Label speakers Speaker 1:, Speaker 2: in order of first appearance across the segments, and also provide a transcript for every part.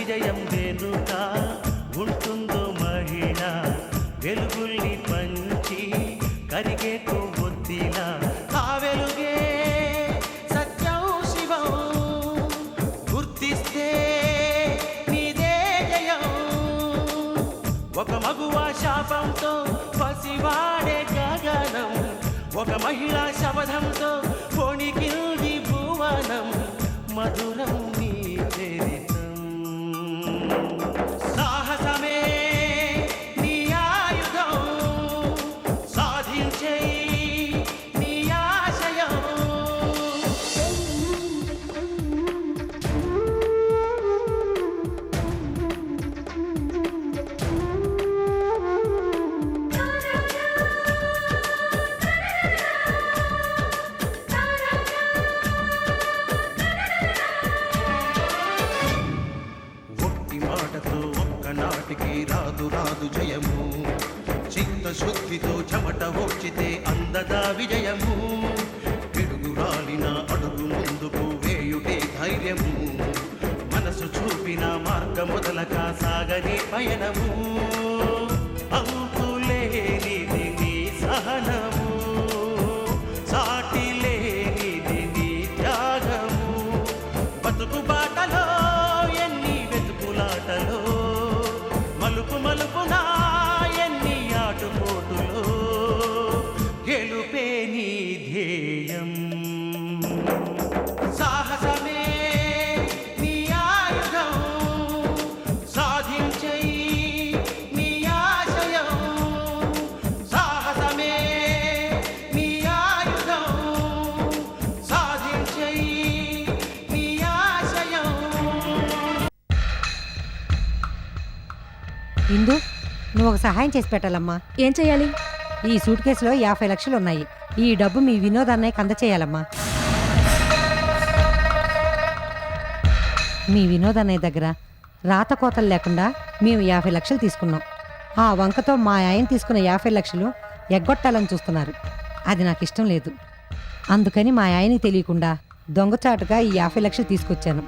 Speaker 1: విజయం వెనుక ఉంటుందో మహిళ వెలుగుల్ని పంచి కరిగే కొవ్వొత్తిలా ఆ వెలుగే సత్యం శివం గుర్తిస్తే నీదే జయం ఒక మగువ శాపంతో పసివాడే గగనం ఒక మహిళా శపథంతో పొణికిల్ది భువనం మధురం నీ చరితం సాహసమే నీ ఆయుధం సాధించే నీ ఆశయం నాటికి రాదు రాదు జయము చిత్తశుద్ధితో చెమట ఓర్చితే అందదా విజయము పిడుగు రాలిన అడుగు ముందుకు వేయుటే ధైర్యము మనసు చూపిన మార్గం మొదలక సాగని పయనము అంతులేనిది నీ సహనము సాటి లేనిది నీ త్యాగము బతుకు బాటలో ఎన్ని వెతుకులాటలో మలుపు మలుపునా ఎన్ని ఆటుపోటులో గెలుపే నీ ధ్యేయం సాహసమే నీ ఆయుధం సాధించే నీ ఆశయం సాహసమే నీ ఆయుధం సాధించే నీ ఆశయం.
Speaker 2: ఇందు నువ్వు ఒక సహాయం చేసి పెట్టాలమ్మా.
Speaker 3: ఏం చెయ్యాలి?
Speaker 2: ఈ సూట్ కేసులో 50 లక్షలు ఉన్నాయి. ఈ డబ్బు మీ వినోద్ అన్నయ్యకి అందచేయాలమ్మా. మీ వినోద్ అన్నయ్య దగ్గర రాత కోతలు లేకుండా మేము 50 లక్షలు తీసుకున్నాం. ఆ వంకతో మా ఆయన తీసుకున్న 50 లక్షలు ఎగ్గొట్టాలని చూస్తున్నారు. అది నాకు ఇష్టం లేదు. అందుకని మా ఆయనకి తెలియకుండా దొంగచాటుగా ఈ 50 లక్షలు తీసుకొచ్చాను.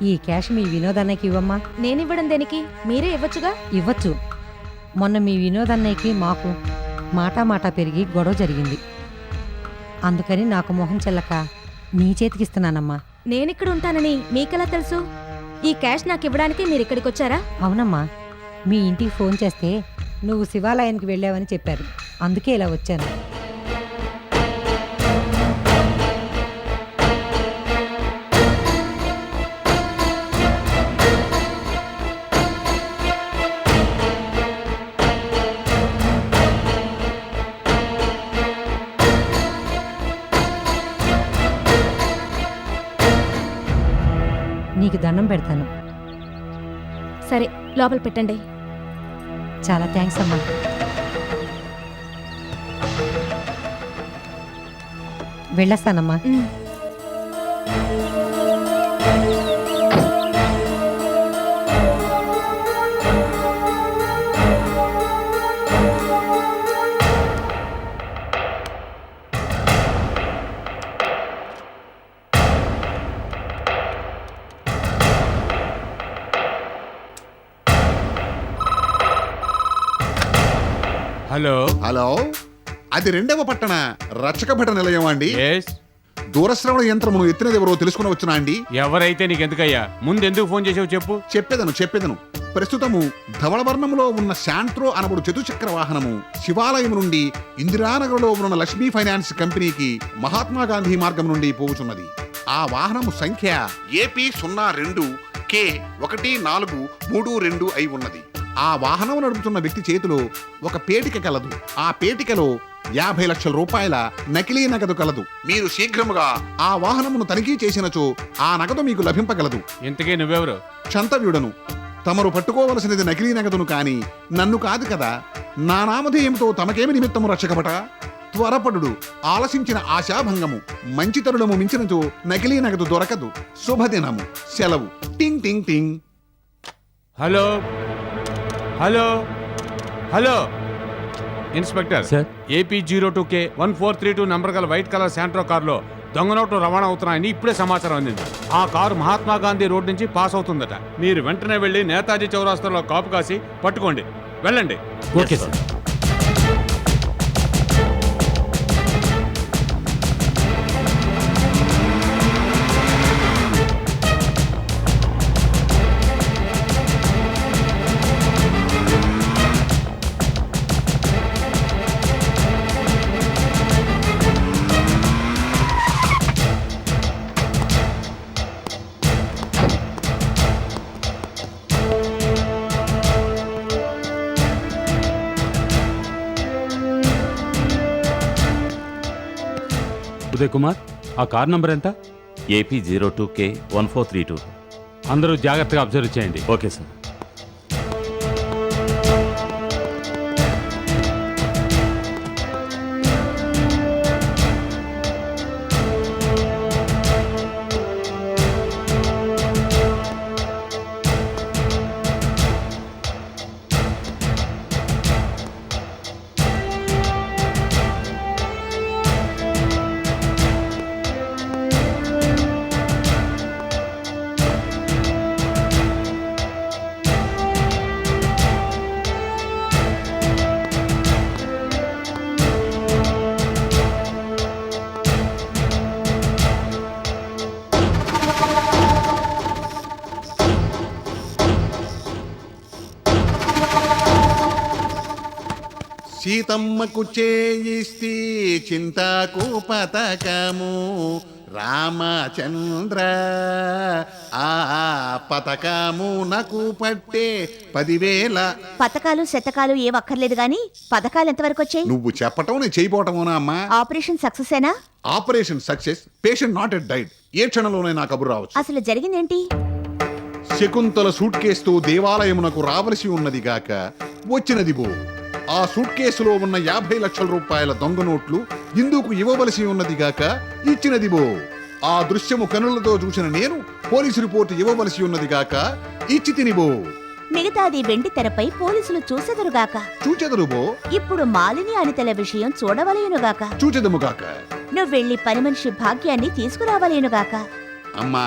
Speaker 2: ఈ క్యాష్ మీ వినోద్ అన్నయ్యకి ఇవ్వమ్మా.
Speaker 3: నేనివ్వడం దేనికి? మీరే ఇవ్వచ్చుగా.
Speaker 2: ఇవ్వచ్చు. మొన్న మీ వినోద్ అన్నయ్యకి మాకు మాటా పెరిగి గొడవ జరిగింది. అందుకని నాకు మొహం చెల్లక నీ చేతికిస్తున్నానమ్మా.
Speaker 3: నేనిక్కడ ఉంటానని మీకెలా తెలుసు? ఈ క్యాష్ నాకు ఇవ్వడానికి మీరిక్కడికి వచ్చారా?
Speaker 2: అవునమ్మా, మీ ఇంటికి ఫోన్ చేస్తే నువ్వు శివాలయానికి వెళ్ళావని చెప్పారు. అందుకే ఇలా వచ్చాను. నీకు దండం పెడతాను.
Speaker 3: సరే, లోపల పెట్టండి.
Speaker 2: చాలా థ్యాంక్స్ అమ్మా. వెళ్ళొస్తానమ్మా.
Speaker 4: హలో
Speaker 5: హలో, అది 2వ పట్టణ రక్షకభట నిలయం అండి. దూరశ్రవణ యంత్రమును ఎత్తినది ఎవరో తెలుసుకుని వచ్చినా అండి.
Speaker 4: ఎవరైతే నీకెందుకయ్యా? ముందెందుకు ఫోన్ చేసావు చెప్పు.
Speaker 5: చెప్పేదను. ప్రస్తుతము ధవళవర్ణములో ఉన్న శాంట్రో అనబడు చతుచక్ర వాహనము శివాలయం నుండి ఇందిరానగర్లో ఉన్న లక్ష్మీ ఫైనాన్స్ కంపెనీకి మహాత్మాగాంధీ మార్గం నుండి పోవుచున్నది. ఆ వాహనము సంఖ్య AP02 K1432 అయి ఉన్నది. ఆ వాహనం నడుపుతున్న వ్యక్తి చేతిలో ఒక పేటిక కలదు. ఆ పేటికలో 50 లక్షల రూపాయల నకిలీ నగదు కలదు. మీరు శీఘ్రముగా ఆ వాహనమును తనిఖీ చేసినచో ఆ నగదు మీకు లభింపగలదు.
Speaker 4: ఇంతకీ నువ్వెవరు?
Speaker 5: క్షంతవ్యుడను. తమరు పట్టుకోవలసినది నకిలీ నగదును కాని నన్ను కాదు కదా. నా నామధేయంతో తమకేమి నిమిత్తము రక్షకపట? త్వరపడు, ఆలసించిన ఆశాభంగము. మంచి తరుణము మించినచో నకిలీ నగదు దొరకదు. శుభదినము. సెలవు. టింగ్ టింగ్ టింగ్.
Speaker 4: Hello hello hello inspector
Speaker 6: sir.
Speaker 4: AP02K1432 number గల వైట్ కలర్ శాంట్రో కార్లో దొంగ నోట్లు రవాణా అవుతున్నాయని ఇప్పుడే సమాచారం అందింది. ఆ కారు మహాత్మా గాంధీ రోడ్ నుంచి పాస్ అవుతుందట. మీరు వెంటనే వెళ్ళి నేతాజీ చౌరాస్తాలో కాపు కాసి పట్టుకోండి. వెళ్ళండి.
Speaker 6: Okay sir. ఉదయ్ కుమార్, ఆ కార్ నంబర్ ఎంత?
Speaker 7: AP 02K1432.
Speaker 6: అందరూ జాగ్రత్తగా అబ్జర్వ్ చేయండి.
Speaker 7: Okay sir.
Speaker 5: సీతమ్మకు చేయిస్తే చింతకు పతకము రామచంద్ర, ఆ పతకము నాకు పట్టే 10,000.
Speaker 8: పథకాలు శతకాలు ఏ అక్కర్లేదు గాని పథకాలు ఎంతవరకు వచ్చాయి?
Speaker 5: నువ్వు చెప్పటం నేను చేయబోవటమోనా అమ్మా?
Speaker 8: ఆపరేషన్ సక్సెసేనా?
Speaker 5: Operation success, patient not at died. ఏ క్షణంలోనే నా కబురు రావచ్చు.
Speaker 8: అసలు జరిగిందేంటి?
Speaker 5: శకుంతల సూట్ కేసుతో దేవాలయమునకు రావలసి ఉన్నది గాక వచ్చినది బో. ఆ సూట్ కేసులో ఉన్న 50 లక్షల రూపాయల దొంగ నోట్లు ఇందుకు ఇవ్వవలసి ఉన్నది గాక ఇచ్చినది బో. ఆ దృశ్యము కనులతో చూసిన నేను పోలీసు రిపోర్టు ఇవ్వవలసి ఉన్నది గాక ఇచ్చి తినిబో.
Speaker 8: మిగతాది వెండి తెరపై పోలీసులు చూసెదరుగాక.
Speaker 5: చూచెదరు బో.
Speaker 8: ఇప్పుడు మాలిని అనితల విషయం చూడవలేనుగాక.
Speaker 5: చూచెదము గాక.
Speaker 8: నువ్వు వెళ్లి పని మనిషి భాగ్యాన్ని తీసుకురావలేనుగాక.
Speaker 5: అమ్మా,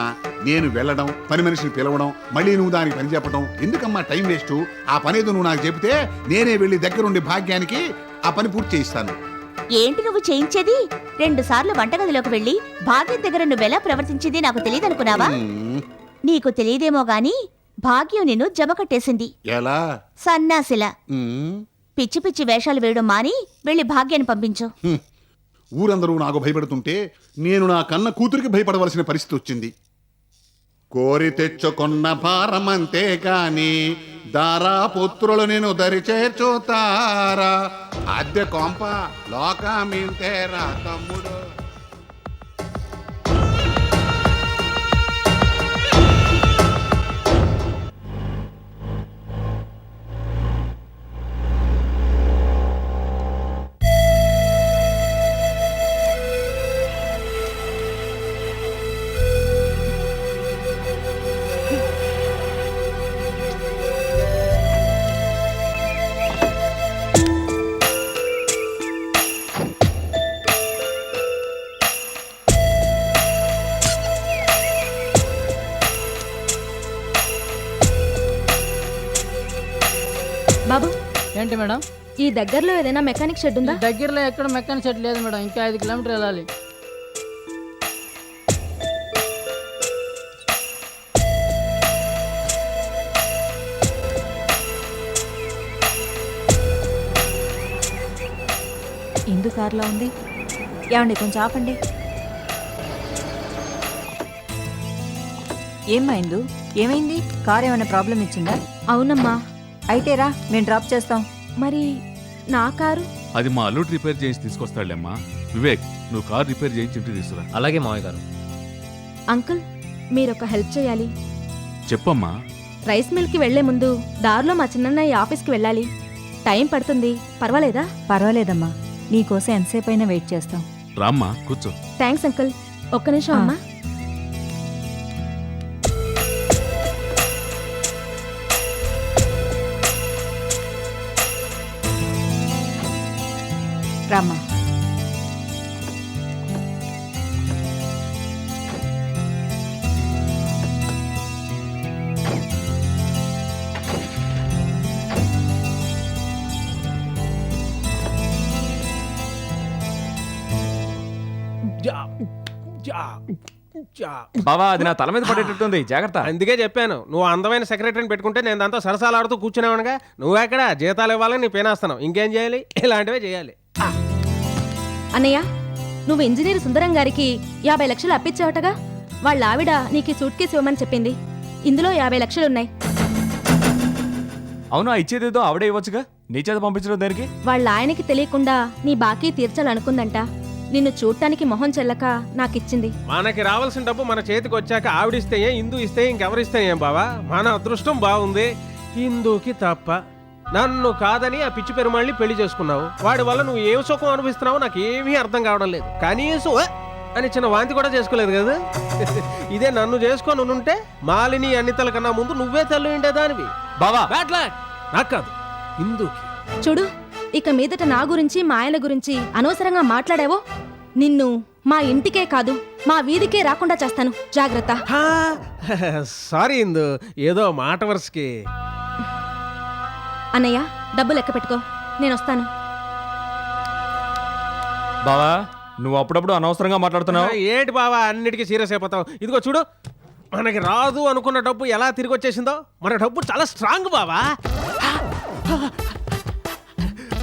Speaker 5: నేను వెళ్ళడం, పని మనిషిని పిలవడం, మళ్ళీ నువ్వు దానికి పని చెప్పడం ఎందుకమ్మా టైం వేస్ట్? ఆ పనేదో నువ్వు నాకు చెబితే నేనే వెళ్ళి దగ్గరుండి భాగ్యానికి ఆ పని పూర్తి చేయిస్తాను.
Speaker 8: ఏంటి నువ్వు చేయించేది? 2 సార్లు వంటగదిలోకి వెళ్లి భాగ్యం దగ్గర నువ్వెలా ప్రవర్తించింది నాకు తెలియదనుకున్నావా? నీకు తెలియదేమో గాని భాగ్యం నిన్ను జమ కట్టేసింది.
Speaker 5: ఎలా?
Speaker 8: సన్నాసిలా. పిచ్చి పిచ్చి వేషాలు వేయడం మాని వెళ్లి భాగ్యాన్ని పంపించు.
Speaker 5: ఊరందరూ నాకు భయపడుతుంటే నేను నా కన్న కూతురికి భయపడవలసిన పరిస్థితి వచ్చింది. కోరి తెచ్చుకున్న భారమంతే కాని దారా పుత్రులు నేను దరి చేర్చుతారా. అద్దె కొంప లోకమింతేరా తమ్ముడు.
Speaker 3: బాబు,
Speaker 9: ఏంటి మేడం?
Speaker 3: ఈ దగ్గరలో ఏదైనా మెకానిక్ షెడ్ ఉందా?
Speaker 9: దగ్గరలో ఎక్కడ మెకానిక్ షెడ్ లేదు మేడం. ఇంకా 5 కిలోమీటర్లు వెళ్ళాలి.
Speaker 3: ఇందు కారులో ఉంది. ఏమండి, కొంచెం ఆపండి.
Speaker 10: ఏమైంది? ఏమైంది? కార్ ఏమైనా ప్రాబ్లం ఇచ్చిందా?
Speaker 3: అవునమ్మా.
Speaker 10: అయితే రా, మేము డ్రాప్ చేస్తాం.
Speaker 3: మరి నా కారు?
Speaker 11: అది మా అల్లుడు రిపేర్ చేసి తీసుకొస్తాడులేమ్మా. వివేక్, నువ్వు కార్ రిపేర్ చేయించి ఇంటికి తీసుకురా.
Speaker 6: అలాగే మావయ్య గారు.
Speaker 3: అంకుల్, మీరొక హెల్ప్ చేయాలి.
Speaker 11: చెప్పమ్మా.
Speaker 3: రైస్ మిల్కి వెళ్లే ముందు దారిలో మా చిన్నన్నయ్య ఆఫీస్కి వెళ్ళాలి. టైం పడుతుంది, పర్వాలేదా?
Speaker 10: పర్వాలేదమ్మా, నీకోసం ఎంతసేపు అయినా వెయిట్ చేస్తాం.
Speaker 11: రామ్మా, కూర్చో.
Speaker 3: Thanks uncle. ఒక్క నిమిషం అమ్మా.
Speaker 10: రామ్మా.
Speaker 12: బావా అది నా తల మీద పడేటట్టుంది, జాగ్రత్త.
Speaker 1: అందుకే చెప్పాను, నువ్వు అందమైన సెక్రటరీని పెట్టుకుంటే నేను దాంతో సరసాలాడుతూ కూర్చునేవానుగా. నువ్వెక్కడ జీతాలు ఇవ్వాలని నీ పేనేస్తాను, ఇంకేం చేయాలి? ఇలాంటివే చేయాలి.
Speaker 3: అన్నయ్య, నువ్వు ఇంజనీర్ సుందరం గారికి 50 లక్షలు అప్పిచ్చావటగా. వాళ్ళ ఆవిడ నీకు సూట్ కేసు ఇవ్వమని చెప్పింది. ఇందులో 50 లక్షలున్నాయి.
Speaker 12: అవును, ఇచ్చేదేదో ఆవిడే ఇవ్వచ్చుగా, నీ చేత పంపించడం దానికి.
Speaker 3: వాళ్ళ ఆయనకి తెలియకుండా నీ బాకీ తీర్చాలనుకుందంట. నిన్ను చూడటానికి మొహం చెల్లక నాకిచ్చింది.
Speaker 1: మనకి రావాల్సిన డబ్బు మన చేతికి వచ్చాక ఆవిడిస్తే ఏం, ఇందు ఇస్తే ఇంకెవరిస్తే ఏం బావా? మన అదృష్టం బాగుంది, ఇందుకి తప్ప. నన్ను కాదని ఆ పిచ్చి పెరుమాళ్ళని పెళ్లి చేసుకున్నావు. వాడి వల్ల నువ్వు ఏం సుఖం అనుభవిస్తున్నావో నాకేమీ అర్థం కావడం లేదు. కనీసం అని చిన్న వాంతి కూడా చేసుకోలేదు కదా. ఇదే నన్ను చేసుకొని ఉంటే మాలిని అన్నితల కన్నా ముందు నువ్వే తెల్లు ఉండేదానివి.
Speaker 12: బావా
Speaker 1: నాకు కాదు, ఇందుకి.
Speaker 3: చూడు, ఇక మీదట నా గురించి మా ఆయన గురించి అనవసరంగా మాట్లాడావో నిన్ను మా ఇంటికే కాదు మా వీధికే రాకుండా చేస్తాను, జాగ్రత్త.
Speaker 1: సారీ ఇందు, ఏదో మాట వరుసకి.
Speaker 3: అన్నయ్య, డబ్బు లెక్క పెట్టుకో, నేను వస్తాను.
Speaker 12: బావా నువ్వు అప్పుడప్పుడు అనవసరంగా మాట్లాడుతున్నావు.
Speaker 1: ఏంటి బావా అన్నిటికీ సీరియస్ అయిపోతావు? ఇదిగో చూడు, మనకి రాదు అనుకున్న డబ్బు ఎలా తిరిగి వచ్చేసిందో. మన డబ్బు చాలా స్ట్రాంగ్ బావా.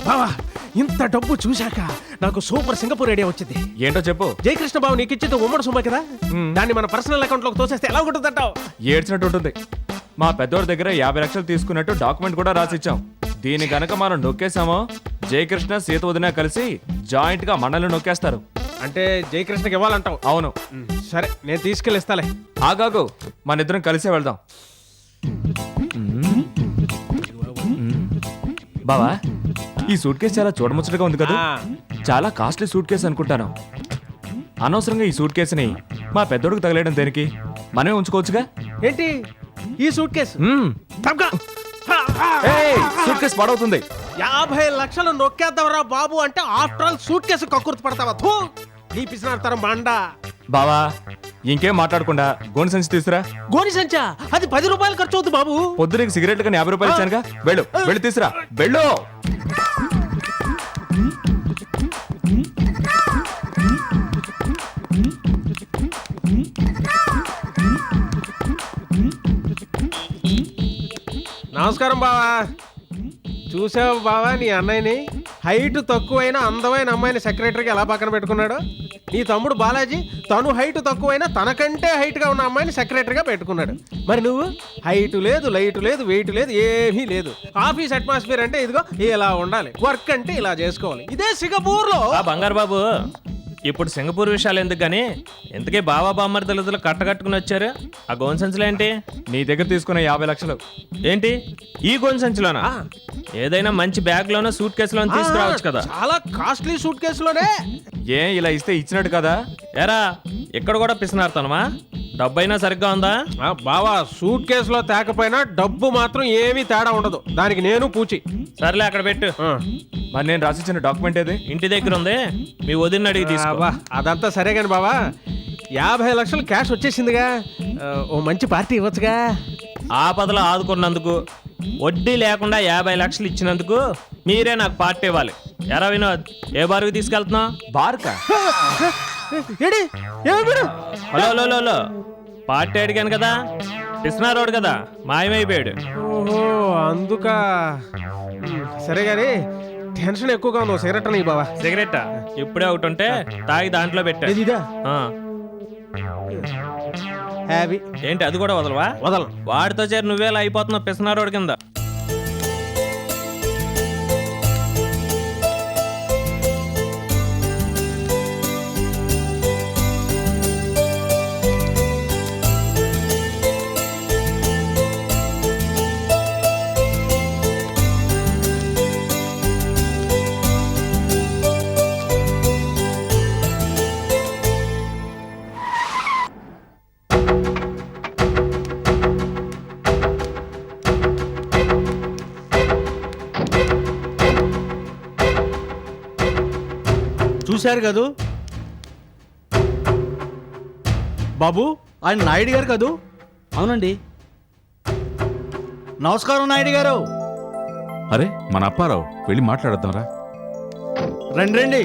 Speaker 1: బావా, ఇంత డబ్బు చూశాక నాకు సూపర్ సింగపూర్ ఐడియా వచ్చింది.
Speaker 12: ఏంటో చెప్పు.
Speaker 1: జయకృష్ణ బాబు నీకు ఇచ్చేది ఉమ్మడి సొమ్మే కదా, దాన్ని మన పర్సనల్ అకౌంట్ లోకి తోసేస్తే ఎలా ఉంటుందంటావు?
Speaker 12: ఏడ్చినట్టు ఉంటుంది. మా పెద్దోడి దగ్గర 50 లక్షలు తీసుకున్నట్టు డాక్యుమెంట్ కూడా రాసిచ్చాం. దీని గనక మనం నొక్కేసామో జయకృష్ణ సీత వదిన కలిసి జాయింట్ గా మనల్ని నొక్కేస్తారు.
Speaker 1: అంటే జయకృష్ణకి ఇవ్వాలంటావు?
Speaker 12: అవును.
Speaker 1: సరే, నేను తీసుకెళ్ళి ఇస్తాలే.
Speaker 12: ఆగాగు, మన ఇద్దరం కలిసే వెళ్దాం. బావా ఈ సూట్ కేసు చాలా చూడముచ్చటగా ఉంది కదా. చాలా కాస్ట్లీ సూట్ కేసు అనుకుంటాను. అనవసరంగా ఈ సూట్ కేసుని మా పెద్దోడికి తగలేయడం దేనికి? మనమే ఉంచుకోవచ్చుగా.
Speaker 1: ఏంటి ఈ సూట్ కేసు?
Speaker 12: సూట్ కేసు పాడవుతుంది.
Speaker 1: 50 లక్షలు నొక్కేద్దాంరా బాబు అంటే ఆఫ్టర్ ఆల్ సూట్ కేసు కక్కుర్తి పడతావా? థూ, నీ పిసినాడతారం బండా.
Speaker 12: బావా ఇంకేం మాట్లాడకుండా గోని సంచి తీసురా.
Speaker 1: గోని సంచా? అది 10 రూపాయలు ఖర్చు అవుతుంది బాబు.
Speaker 12: పొద్దునకి సిగరెట్ కానీ 50 రూపాయలు ఇచ్చానుగా. వెళ్ళు వెళ్ళి తీసురా, వెళ్ళు.
Speaker 1: నమస్కారం బావా. చూసావు బావా నీ అన్నయ్యని? హైట్ తక్కువైన అందమైన అమ్మాయిని సెక్రటరీకి ఎలా పక్కన పెట్టుకున్నాడు. నీ తమ్ముడు బాలాజీ తను హైట్ తక్కువైనా తనకంటే హైట్ గా ఉన్న అమ్మాయిని సెక్రటరీగా పెట్టుకున్నాడు. మరి నువ్వు హైట్ లేదు, లైట్ లేదు, వెయిట్ లేదు, ఏమీ లేదు. ఆఫీస్ అట్మాస్ఫియర్ అంటే ఇదిగో ఇలా ఉండాలి, వర్క్ అంటే ఇలా చేసుకోవాలి. ఇదే సింగపూర్ లో.
Speaker 13: బంగారు బాబు, ఇప్పుడు సింగపూర్ విషయాలు ఎందుకు గానీ ఎందుకే బావా బామ్మరి తల్లిదండ్రులు కట్టకట్టుకుని వచ్చారు? ఆ గోన్ సంచులు ఏంటి?
Speaker 12: నీ దగ్గర తీసుకున్న 50 లక్షలు
Speaker 13: ఏంటి ఈ గోన్ సంచులోనా? ఏదైనా మంచి బ్యాగ్ లోనో సూట్ కేసులో తీసుకురావచ్చు కదా.
Speaker 1: చాలా కాస్ట్లీ సూట్ కేసులోనే.
Speaker 12: ఏం ఇలా ఇస్తే ఇచ్చినట్టు కదా?
Speaker 13: ఎరా ఇక్కడ కూడా పిసినారుతానమా? డబ్బు అయినా సరిగ్గా ఉందా?
Speaker 1: బావా సూట్ కేసులో తేకపోయినా డబ్బు మాత్రం ఏమీ తేడా ఉండదు, దానికి నేను పూచి.
Speaker 13: సర్లే అక్కడ పెట్టు.
Speaker 12: మరి నేను రాసిచ్చిన డాక్యుమెంట్ ఏది?
Speaker 13: ఇంటి దగ్గర ఉంది, మీ వదిన అడిగి తీసుకో.
Speaker 1: అదంతా సరే కానీ బావా 50 లక్షలు క్యాష్ వచ్చేసిందిగా, ఓ మంచి పార్టీ ఇవ్వచ్చుగా.
Speaker 13: ఆపదలో ఆదుకున్నందుకు, వడ్డీ లేకుండా 50 లక్షలు ఇచ్చినందుకు మీరే నాకు పార్టీ ఇవ్వాలి. ఎరా వినోద్, ఏ బార్కి తీసుకెళ్తున్నావు?
Speaker 12: బార్కా?
Speaker 13: హలో హలో హలో, పార్టీ అడిగాను కదా, పిసినారోడు కదా, మాయమైపోయాడు.
Speaker 1: ఓహో అందుక. సరే గానీ టెన్షన్ ఎక్కువగా ఉన్నావు, సిగరెట్ నీ బావా.
Speaker 13: సిగరెట్టా? ఇప్పుడే ఒకటి ఉంటే తాగి దాంట్లో పెట్టా. ఏంటి అది కూడా వదలవా?
Speaker 1: వదలను.
Speaker 13: వాడితో చేరి నువ్వేలా అయిపోతున్నావు పిసినారోడు కింద.
Speaker 14: చూశారు కదూ బాబు, ఆయన నాయుడు గారు కదూ? అవునండి. నమస్కారం నాయుడు గారు.
Speaker 11: అరే మన అప్పారావు, వెళ్ళి మాట్లాడద్దాంరా.
Speaker 14: రండి రండి,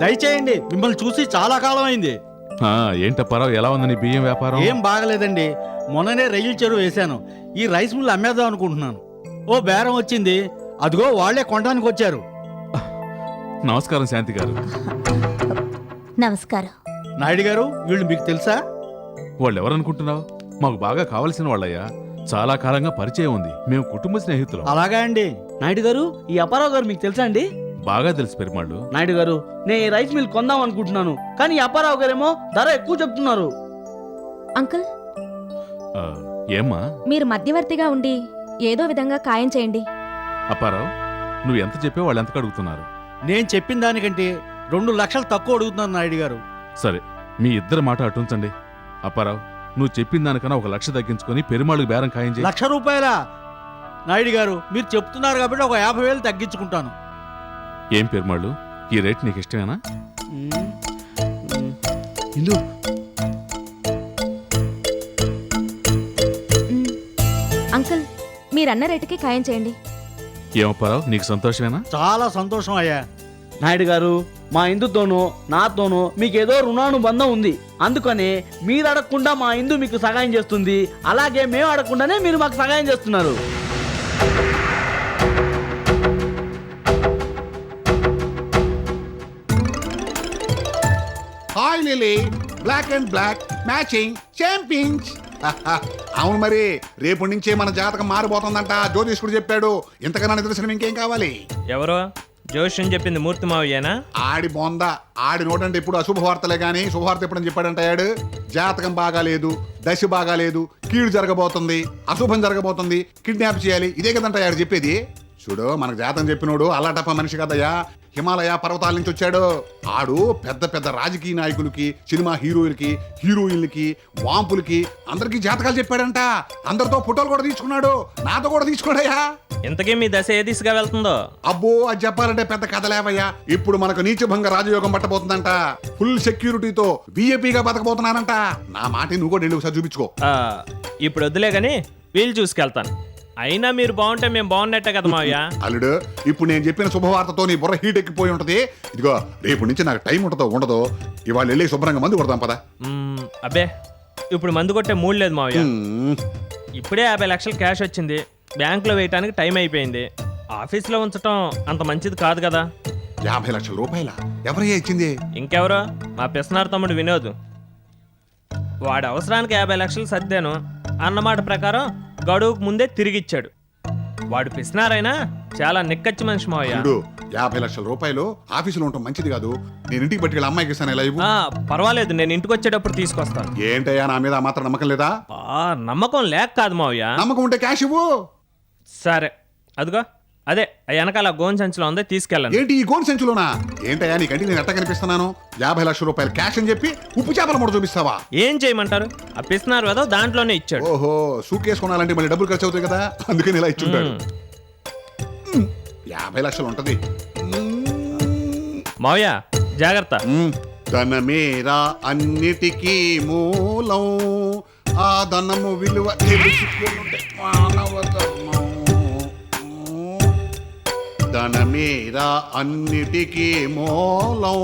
Speaker 14: దయచేయండి. మిమ్మల్ని చూసి చాలా కాలం అయింది.
Speaker 11: ఏంటప్పారావు, ఎలా ఉంది నీ బియ్యం వ్యాపారం?
Speaker 14: ఏం బాగలేదండి. మొన్ననే రొయ్యల చెరువు వేశాను. ఈ రైస్ మిల్ అమ్మేద్దాం అనుకుంటున్నాను. ఓ బేరం వచ్చింది, అదిగో వాళ్లే కొనడానికి వచ్చారు.
Speaker 11: నమస్కారం శాంతి గారు.
Speaker 8: నమస్కారం.
Speaker 14: నాయుడు గారు, వీళ్ళు మీకు తెలుసా?
Speaker 11: వాళ్ళు ఎవరనుకుంటున్నావు? మాకు బాగా కావలసిన వాళ్ళయ్యా. చాలా కాలంగా పరిచయం ఉంది. మేము కుటుంబ స్నేహితులం.
Speaker 14: అలాగా అండి.
Speaker 9: నాయుడు గారు, ఈ అప్పారావు గారు మీకు తెలుసా అండి?
Speaker 11: బాగా తెలుసు పెరుమాళ్ళు.
Speaker 9: నాయుడు గారు, నేను ఈ రైస్ మిల్ కొందాం అనుకుంటున్నాను, కానీ ఈ అప్పారావు గారేమో ధర ఎక్కువ చెప్తున్నారు.
Speaker 3: అంకుల్,
Speaker 11: ఆ, ఏమ్మా
Speaker 3: మీరు మధ్యవర్తిగా ఉండి ఏదో విధంగా ఖాయం చేయండి.
Speaker 11: అప్పారావు, నువ్వు ఎంత చెప్పే వాళ్ళు ఎంతకు అడుగుతున్నారు?
Speaker 14: నేను చెప్పిన దానికంటే 2 లక్షలు తక్కువ అడుగుతున్నాను నాయుడు గారు.
Speaker 11: సరే, మీ ఇద్దరి మాట అటుంచండి. అప్పారావు, నువ్వు చెప్పిన దానికన్నా 1 లక్ష తగ్గించుకొని పెరుమాళ్ళకి బేరం ఖాయం చేయి.
Speaker 14: 1,00,000 రూపాయలా? నాయుడు గారు, మీరు చెప్తున్నారు కాబట్టి ఒక 50,000 తగ్గించుకుంటాను.
Speaker 11: ఏం పెరుమాళ్ళు, ఈ రేట్ నీకు ఇష్టమేనా?
Speaker 14: ఇందు,
Speaker 3: అంకుల్, మీరన్న రేటుకి ఖాయం చేయండి.
Speaker 11: ఏమప్పారావు, నీకు సంతోషమేనా?
Speaker 14: చాలా సంతోషం అయ్యా.
Speaker 9: నాయుడు గారు, మా ఇందుతోనూ నాతోనూ మీకేదో రుణానుబంధం ఉంది. అందుకని మీరు అడగకుండా మా ఇందు మీకు సహాయం చేస్తుంది, అలాగే మేము అడగకుండానే మీరు మాకు సహాయం చేస్తున్నారు.
Speaker 5: Hi Lily, black and black matching ఛాంపింగ్. అవును మరి, రేపు నుంచే మన జాతకం మారిపోతుందంట. జ్యోతిష్కుడు చెప్పాడు. ఇంతకన్నా నిదర్శనం ఇంకేం కావాలి?
Speaker 13: ఎవరో జోష్యం చెప్పింది మూర్తి మావయ్యేనా?
Speaker 5: ఆడి బొంద, ఆడి నోటంటే ఇప్పుడు అశుభవార్తలే గాని శుభవార్త ఎప్పుడని చెప్పాడంట. ఆడు జాతకం బాగాలేదు, దశ బాగాలేదు, కీడు జరగబోతుంది, అశుభం జరగబోతుంది, కిడ్నాప్ చేయాలి, ఇదే కదంట ఆడు చెప్పేది. చూడు, మనకు జాతకం చెప్పినోడు అల్లాటప్ప మనిషి కదయ్యా. హిమాలయ పర్వతాల నుంచి వచ్చాడు. ఆడు పెద్ద పెద్ద రాజకీయ నాయకులకి, సినిమా హీరోయిన్లకి, హీరోయిన్లకి, వాంపులకి అందరికీ జాతకాలు చెప్పాడంట. అందరితో ఫోటోలు కూడా తీసుకున్నాడు. నాతో కూడా తీసుకున్నాడయ్యా.
Speaker 13: ఇంతకీ మీ దశ ఏ దిశగా వెళ్తుందో?
Speaker 5: అబ్బో, అది చెప్పాలంటే పెద్ద కథలేవయ్యా. ఇప్పుడు మనకు నీచభంగ రాజయోగం పట్టబోతుందంట. ఫుల్ సెక్యూరిటీతో విఐపీగా బతకబోతున్నానంట. నా మాట నువ్వు కూడా ఒకసారి చూపించుకో.
Speaker 13: ఇప్పుడు వద్దులే గాని వీలు చూసుకెళ్తాను. అయినా మీరు బాగుంటే మేము బాగున్నట్టే కదా మావయ్య.
Speaker 5: అల్లుడు, ఇప్పుడు నేను చెప్పిన శుభవార్తతో నీ బుర్ర హీట్ ఎక్కిపోయి ఉంటది. ఇదిగో, రేపు నుంచి నాకు టైం ఉంటుందో ఉండదో, ఇవాళ వెళ్ళి శుభ్రంగా మందు కొడదాం పదా.
Speaker 13: అబ్బే, ఇప్పుడు మందు కొట్టే మూడు లేదు మావయ్య. ఇప్పుడే 50 లక్షలు క్యాష్ వచ్చింది. బ్యాంకులో వేయటానికి టైం అయిపోయింది. ఆఫీస్లో ఉంచటం అంత మంచిది కాదు కదా.
Speaker 5: 50 లక్షల రూపాయల ఎవరయ్యా ఇచ్చింది?
Speaker 13: ఇంకెవరో, మా పిస్నార్ తమ్ముడు వినోద్. వాడి అవసరానికి 50 లక్షలు సర్దాను అన్నమాట ప్రకారం గడువుకు ముందే తిరిగిచ్చాడు. వాడు పిస్నారైనా చాలా నిక్కచ్చి మనిషి మావయ్య.
Speaker 5: 50 లక్షల రూపాయలు ఆఫీసులో ఉండటం మంచిది కాదు. నేను ఇంటికి పట్టుకెళ్ళి అమ్మాయికి ఇస్తాను. ఇలా ఇవ్వు.
Speaker 13: పర్వాలేదు, నేను ఇంటికి వచ్చేటప్పుడు తీసుకొస్తాను.
Speaker 5: ఏంటయ్యా, నా మీద మాత్రం నమ్మకం లేదా?
Speaker 13: నమ్మకం లేక కాదు మావయ్య.
Speaker 5: నమ్మకం ఉంటే క్యాష్ ఇవ్వు.
Speaker 13: సరే, అదిగో అదే వెనకాల గోన్ సంచిలో ఉంది, తీసుకెళ్ళండి.
Speaker 5: ఏంటి ఈ గోన్ సంచులోనా? ఏంటయ్యా, నీ కంటికి నేను ఎట్ట కనిపిస్తున్నాను? 50 లక్షల రూపాయలు క్యాష్ అని చెప్పి ఉప్పు చేపల మూట చూపిస్తావా?
Speaker 13: ఏం చేయమంటారు? ఆ పిస్నారు ఏదో దాంట్లోనే ఇచ్చాడు.
Speaker 5: ఓహో, సూట్ కేసుకున్నాలంటే మళ్ళీ డబ్బులు ఖర్చు అవుతాయి కదా, అందుకని ఇలా ఇచ్చుంటాడు. 50 లక్షలు ఉంటది
Speaker 13: మావయ్య, జాగ్రత్త.
Speaker 5: ధనమేరా అన్నిటికీ మూలం, ఆ ధనము విలువ తెలుసుకుంటే మానవ ధర్మం. ధనమేరా అన్నిటికీ మూలం.